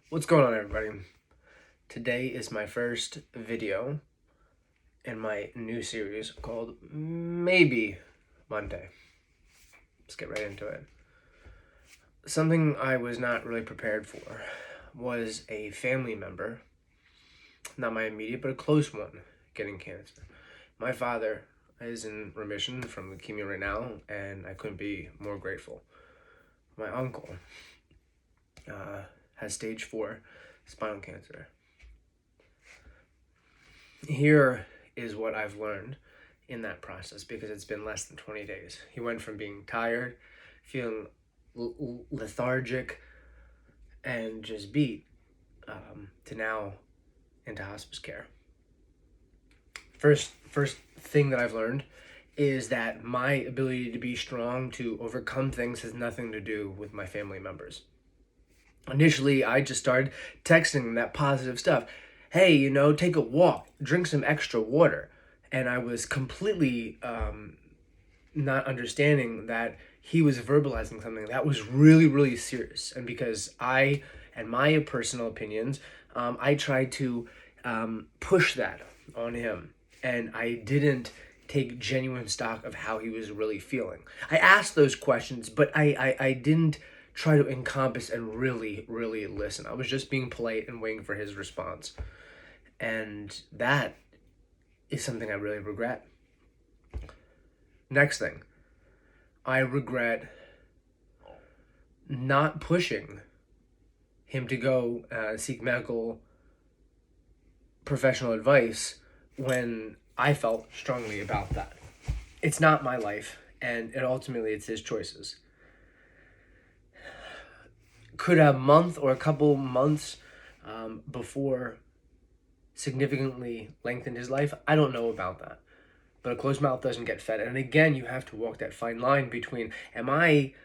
What's going on, everybody? Today is my first video in my new series called Maybe Monday. Let's get right into it. Something I was not really prepared for was a family member, not my immediate, but a close one, getting cancer. My father is in remission from leukemia right now, and I couldn't be more grateful. My uncle has stage 4 spinal cancer. Here is what I've learned in that process, because it's been less than 20 days. He went from being tired, feeling lethargic, and just beat, to now into hospice care. First thing that I've learned is that my ability to be strong, to overcome things, has nothing to do with my family members. Initially, I just started texting them that positive stuff. Hey, take a walk, drink some extra water. And I was completely not understanding that he was verbalizing something that was really, really serious. And because I and my personal opinions, I tried to push that on him. And I didn't take genuine stock of how he was really feeling. I asked those questions, but I didn't try to encompass and really, really listen. I was just being polite and waiting for his response. And that is something I really regret. Next thing, I regret not pushing him to go seek medical professional advice when I felt strongly about that. It's not my life, and ultimately it's his choices. Could a month or a couple months before significantly lengthened his life? I don't know about that. But a closed mouth doesn't get fed. And again, you have to walk that fine line between, am I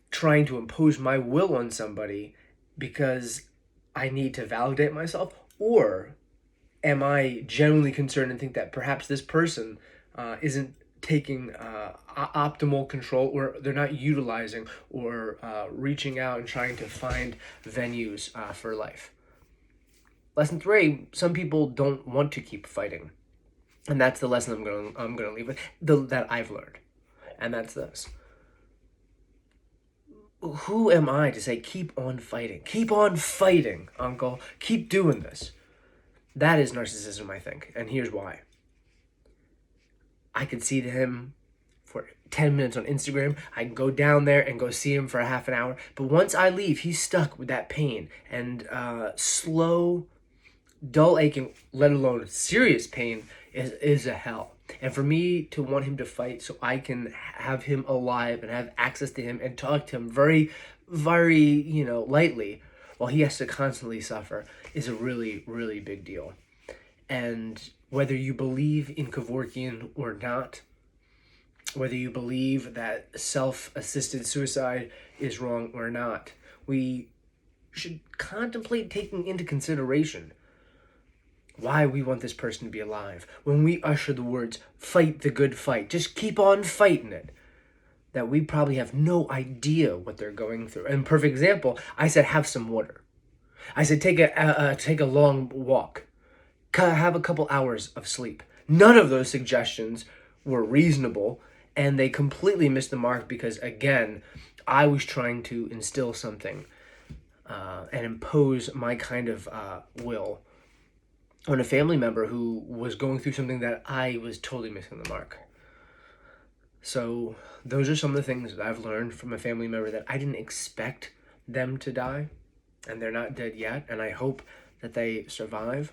trying to impose my will on somebody because I need to validate myself? Or am I genuinely concerned and think that perhaps this person isn't taking optimal control, or they're not utilizing or reaching out and trying to find venues for life? Lesson 3, some people don't want to keep fighting. And that's the lesson I'm gonna leave with, that I've learned. And that's this. Who am I to say, keep on fighting? Keep on fighting, uncle. Keep doing this. That is narcissism, I think. And here's why. I could see him for 10 minutes on Instagram. I can go down there and go see him for a half an hour. But once I leave, he's stuck with that pain and slow, dull aching, let alone serious pain, is a hell. And for me to want him to fight so I can have him alive and have access to him and talk to him very, very, lightly, while he has to constantly suffer, is a really, really big deal. And whether you believe in Kevorkian or not, whether you believe that self-assisted suicide is wrong or not, we should contemplate taking into consideration why we want this person to be alive. When we usher the words, fight the good fight, just keep on fighting it, that we probably have no idea what they're going through. And perfect example, I said, have some water. I said, take a long walk. Have a couple hours of sleep. None of those suggestions were reasonable, and they completely missed the mark because, again, I was trying to instill something and impose my kind of will on a family member who was going through something that I was totally missing the mark. So those are some of the things that I've learned from a family member, that I didn't expect them to die, and they're not dead yet, and I hope that they survive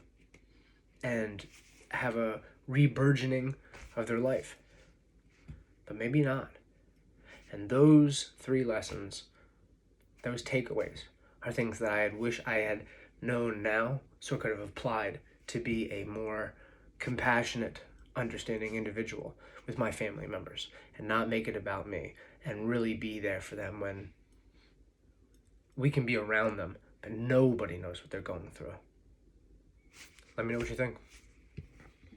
and have a re-burgeoning of their life. But maybe not. And those 3 lessons, those takeaways, are things that I wish I had known now, so I could have applied to be a more compassionate, understanding individual with my family members, and not make it about me, and really be there for them when we can be around them, but nobody knows what they're going through. Let me know what you think.